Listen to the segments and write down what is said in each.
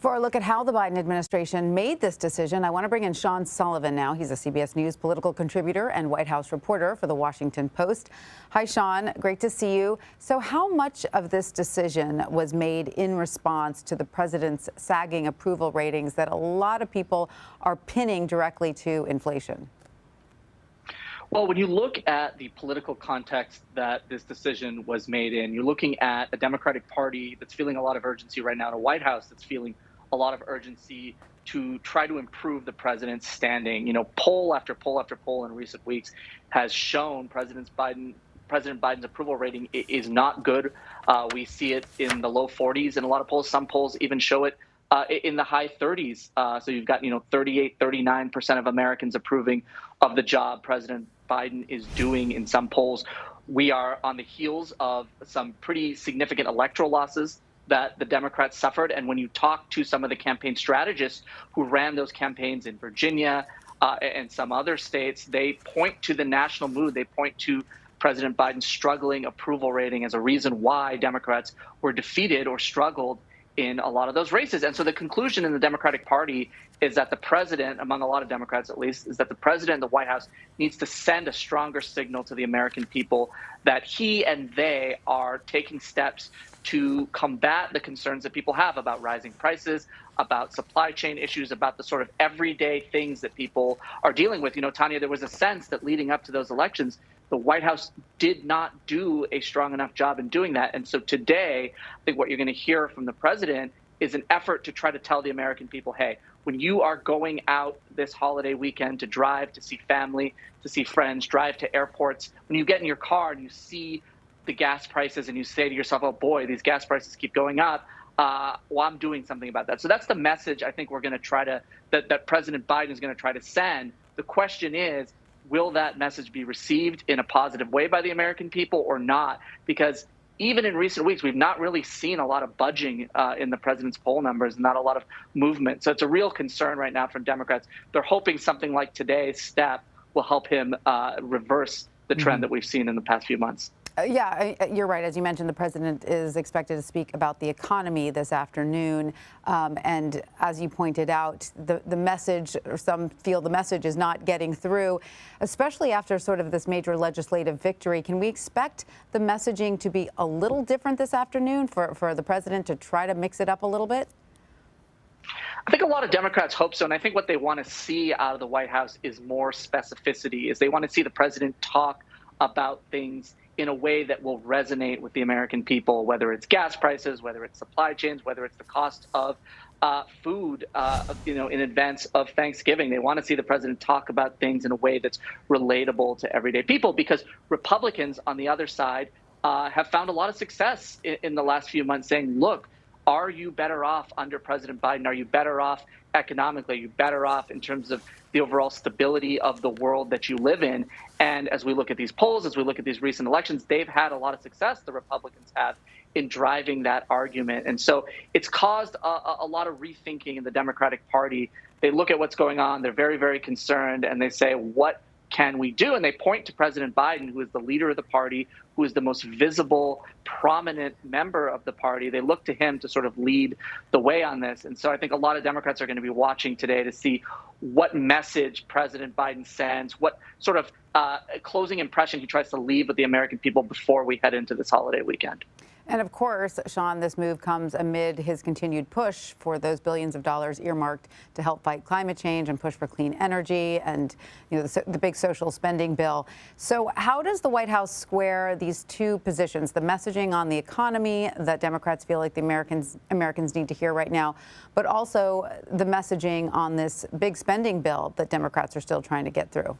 For a look at how the Biden administration made this decision, I want to bring in Sean Sullivan now. He's a CBS News political contributor and White House reporter for the Washington Post. Hi, Sean. Great to see you. So how much of this decision was made in response to the president's sagging approval ratings that a lot of people are pinning directly to inflation? Well, when you look at the political context that this decision was made in, you're looking at a Democratic Party that's feeling a lot of urgency right now, and a White House that's feeling a lot of urgency to try to improve the president's standing. You know, poll after poll after poll in recent weeks has shown President Biden's approval rating is not good. We see it in the low 40s in a lot of polls. Some polls even show it in the high 30s. So you've got, 38, 39% of Americans approving of the job President Biden is doing in some polls. We are on the heels of some pretty significant electoral losses that the Democrats suffered. And when you talk to some of the campaign strategists who ran those campaigns in Virginia and some other states, they point to the national mood. They point to President Biden's struggling approval rating as a reason why Democrats were defeated or struggled in a lot of those races. And so the conclusion in the Democratic Party is that the president, among a lot of Democrats at least, is that the president and the White House needs to send a stronger signal to the American people that he and they are taking steps to combat the concerns that people have about rising prices, about supply chain issues, about the sort of everyday things that people are dealing with. Tanya, there was a sense that leading up to those elections, the White House did not do a strong enough job in doing that. And so today, I think what you're going to hear from the president is an effort to try to tell the American people, hey, when you are going out this holiday weekend to drive, to see family, to see friends, drive to airports, when you get in your car and you see the gas prices and you say to yourself, oh boy, these gas prices keep going up, well, I'm doing something about that. So that's the message I think we're going to try to, that President Biden is going to try to send. The question is, will that message be received in a positive way by the American people or not? Because even in recent weeks, we've not really seen a lot of budging in the president's poll numbers, not a lot of movement. So it's a real concern right now from Democrats. They're hoping something like today's step will help him reverse the trend that we've seen in the past few months. You're right. As you mentioned, the president is expected to speak about the economy this afternoon. And as you pointed out, the message, or some feel the message, is not getting through, especially after sort of this major legislative victory. Can we expect the messaging to be a little different this afternoon for the president to try to mix it up a little bit? I think a lot of Democrats hope so. And I think what they want to see out of the White House is more specificity, is they want to see the president talk about things in a way that will resonate with the American people, whether it's gas prices, whether it's supply chains, whether it's the cost of food, in advance of Thanksgiving. They want to see the president talk about things in a way that's relatable to everyday people, because Republicans on the other side have found a lot of success in the last few months saying, look, are you better off under President Biden? Are you better off economically? Are you better off in terms of the overall stability of the world that you live in? And as we look at these polls, as we look at these recent elections, they've had a lot of success, the Republicans have, in driving that argument. And so it's caused a lot of rethinking in the Democratic Party. They look at what's going on. They're very, very concerned. And they say, what can we do? And they point to President Biden, who is the leader of the party, who is the most visible, prominent member of the party. They look to him to sort of lead the way on this. And so I think a lot of Democrats are going to be watching today to see what message President Biden sends, what sort of closing impression he tries to leave with the American people before we head into this holiday weekend. And of course, Sean, this move comes amid his continued push for those billions of dollars earmarked to help fight climate change and push for clean energy and, the big social spending bill. So how does the White House square these two positions, the messaging on the economy that Democrats feel like the Americans need to hear right now, but also the messaging on this big spending bill that Democrats are still trying to get through?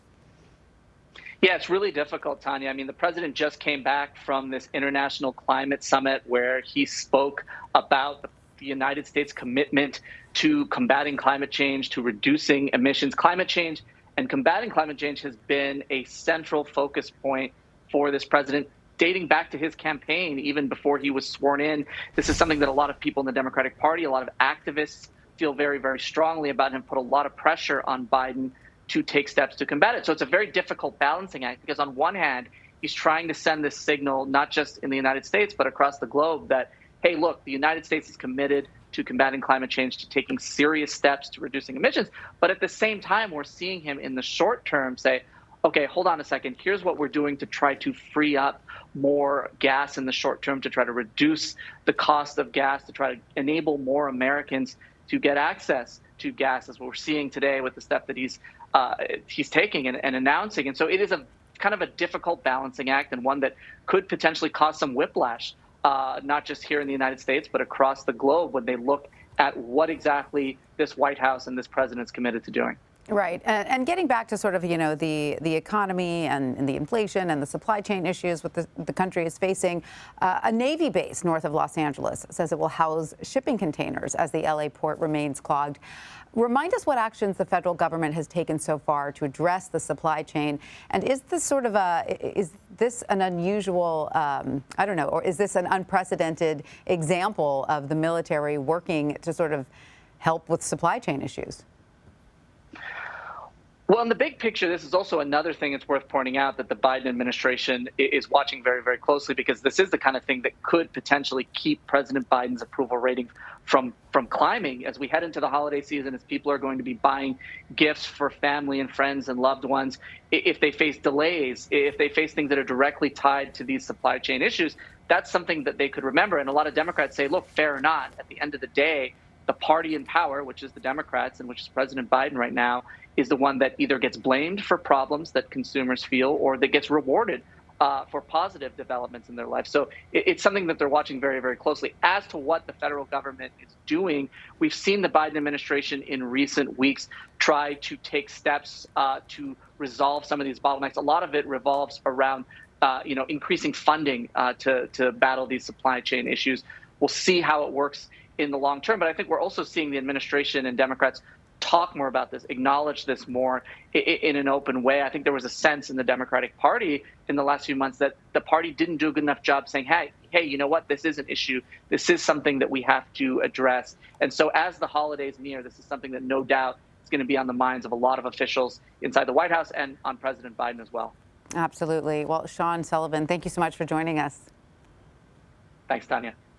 Yeah, it's really difficult, Tanya. I mean, the president just came back from this international climate summit where he spoke about the United States' commitment to combating climate change, to reducing emissions. Climate change and combating climate change has been a central focus point for this president, dating back to his campaign, even before he was sworn in. This is something that a lot of people in the Democratic Party, a lot of activists feel very, very strongly about, and put a lot of pressure on Biden to take steps to combat it. So it's a very difficult balancing act, because on one hand, he's trying to send this signal, not just in the United States, but across the globe, that, hey, look, the United States is committed to combating climate change, to taking serious steps to reducing emissions. But at the same time, we're seeing him in the short term say, okay, hold on a second. Here's what we're doing to try to free up more gas in the short term, to try to reduce the cost of gas, to try to enable more Americans to get access to gas, as we're seeing today with the step that he's taking and announcing. And so it is a kind of a difficult balancing act, and one that could potentially cause some whiplash, not just here in the United States, but across the globe when they look at what exactly this White House and this president's committed to doing. Right. And getting back to sort of, the economy and the inflation and the supply chain issues with the country is facing, a Navy base north of Los Angeles says it will house shipping containers as the LA port remains clogged. Remind us what actions the federal government has taken so far to address the supply chain. And is this sort of is this an unusual, I don't know, or is this an unprecedented example of the military working to sort of help with supply chain issues? Well, in the big picture, this is also another thing that's worth pointing out that the Biden administration is watching very, very closely, because this is the kind of thing that could potentially keep President Biden's approval rating from climbing as we head into the holiday season, as people are going to be buying gifts for family and friends and loved ones. If they face delays, if they face things that are directly tied to these supply chain issues, that's something that they could remember. And a lot of Democrats say, look, fair or not, at the end of the day, the party in power, which is the Democrats and which is President Biden right now, is the one that either gets blamed for problems that consumers feel or that gets rewarded for positive developments in their life. So it's something that they're watching very, very closely. As to what the federal government is doing, we've seen the Biden administration in recent weeks try to take steps to resolve some of these bottlenecks. A lot of it revolves around increasing funding to battle these supply chain issues. We'll see how it works in the long term. But I think we're also seeing the administration and Democrats talk more about this, acknowledge this more in an open way. I think there was a sense in the Democratic Party in the last few months that the party didn't do a good enough job saying, hey, you know what? This is an issue. This is something that we have to address. And so as the holidays near, this is something that no doubt is going to be on the minds of a lot of officials inside the White House and on President Biden as well. Absolutely. Well, Sean Sullivan, thank you so much for joining us. Thanks, Tanya.